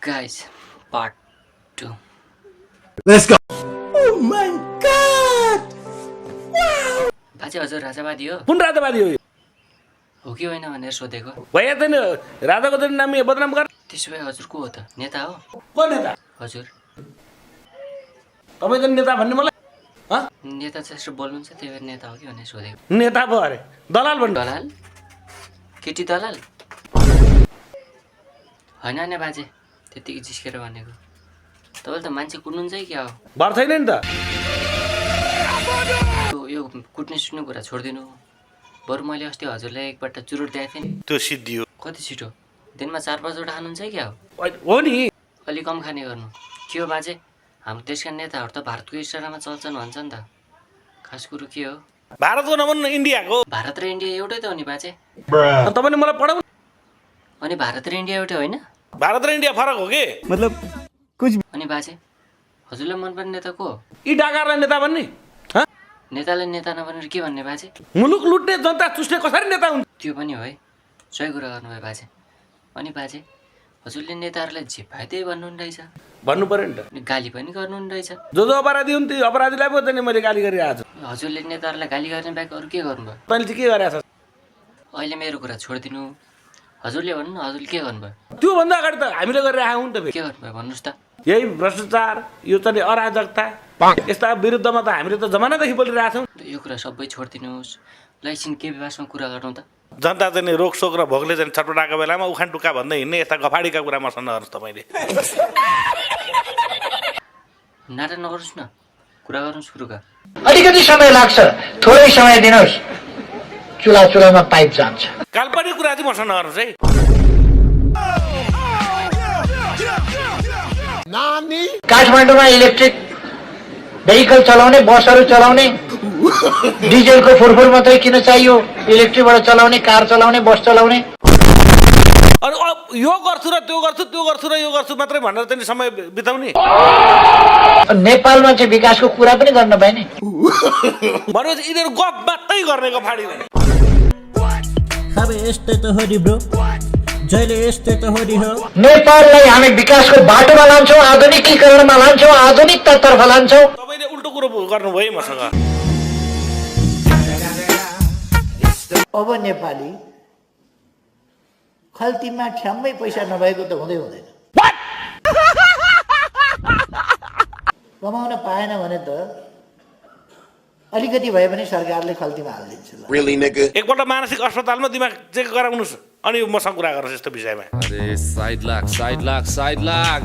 Guys, part 2. Let's go. Oh my god! बाजे हजुर राजावादी हो कुन राजावादी हो यो हो कि होइन भनेर सोधेको भइया छैन राजाको त नाम यहाँ बदनाम गर त्यसो भए हजुर को हो त नेता हो को नेता हजुर तपाईँ त नेता भन्ने मलाई नेता जस्तो बोल्नुहुन्छ त्यही भएर नेता हो कि भनेर सोधेको नेता पो अरे दलाल भन्नु दलाल केटी दलाल होइन नि बाजे त्यतिकै जिस्केर भनेको तपाईँले त मान्छे कुट्नुहुन्छ कि क्या हो भर छैन नि त यो कुट्ने सुट्ने कुरा छोडिदिनु बरु मैले अस्ति हजुरलाई एकपल्ट चुरोट दिएको थिएँ नि त्यो सिद्धियो कति छिटो दिनमा 4-5 वटा खानुहुन्छ कि क्या हो हो नि अलि कम खाने गर्नु के हो बाजे हाम्रो देशका नेताहरू त भारतको इसारामा चल्छन् भन्छ नि त खास कुरो के हो भारतको नभन्नु इन्डियाको भारत र इन्डिया एउटै त हो नि बाजे अनि तपाईँले मलाई पढाउनु अनि भारत र इन्डिया एउटै होइन भारत र इन्डिया फरक हो के मतलब कुछ अनि बाजे हजुरलाई मनपर्ने नेता को हो यी डाकाहरूलाई नेता भन्ने नेतालाई नेता नबनेर के भन्ने बाजे मुलुक लुट्ने जनता चुस्ने कसरी नेता हुन्छ त्यो पनि हो है सही कुरा गर्नुभयो बाजे अनि बाजे हजुरले नेताहरूलाई जे पाए त्यही भन्नुहुने रहेछ भन्नु पर्यो नि त अनि गाली पनि गर्नुहुने रहेछ जो अपराधी हुन् त्यो अपराधीलाई पो त नि मैले गाली गरिरहेको छु हजुरले नेताहरूलाई गाली गर्ने बाहेक अरू के गर्नुभयो तैँले चाहिँ के गरेको छ अहिले मेरो कुरा छोडिदिनु हजुरले भन्नु न हजुरले के गर्नुभयो त्योभन्दा अगाडि त हामीले गरिरहेको हुन् त के गर्नुभयो भन्नुहोस् त यही भ्रष्टाचार यो चाहिँ अराजकता यस्ता विरुद्धमा त हामीले त जमानादेखि बोलिरहेको छौँ यो कुरा सबै छोडिदिनुहोस् ल एकछिन के विवासमा कुरा गरौँ त जनता चाहिँ रोकसोक र भोकले चाहिँ छटपटाएको बेलामा उखान टुक्का भन्दै हिँड्ने यस्ता गफाडीका कुरा मसँग नगर्नुहोस् तपाईँले नाटक नगर्नुहोस् न कुरा गर्नु सुरुका अलिकति समय लाग्छ थोरै समय दिनुहोस् चुलामा पाइप जान्छ काल्पनिक कुरा चाहिँ मसँग नगर्नुहोस् है काठमाडौँमा इलेक्ट्रिक भेहिकल चलाउने बसहरू चलाउने डिजेलको फुरफुर मात्रै किन चाहियो इलेक्ट्रिकबाट चलाउने कार चलाउने बस चलाउने अनि यो गर्छु र त्यो गर्छु त्यो गर्छु र यो गर्छु मात्रै भनेर चाहिँ समय बिताउने नेपालमा चाहिँ विकासको कुरा पनि गर्न पाइने भनेपछि यिनीहरू गफ मात्रै गर्ने गफाडी भने अब यस्तै त हो नि ब्रो जहिले यस्तै त हो नि हो नेपाललाई हामी विकासको बाटोमा लान्छौँ आधुनिकीकरणमा लान्छौँ आधुनिकतातर्फ लान्छौँ तपाईँले उल्टो कुरो गर्नुभयो है मसँग अब नेपाली खल्तीमा ठ्याम्मै पैसा नभएको त हुँदै हुँदैन कमाउन पाएन भने त अलिकति भए पनि सरकारले खल्तीमा हालिदिन्छ एकपल्ट मानसिक अस्पतालमा दिमाग चेक गराउनुहोस् अनि मसँग कुरा गर्नुहोस् यस्तो विषयमा अरे साइड लाख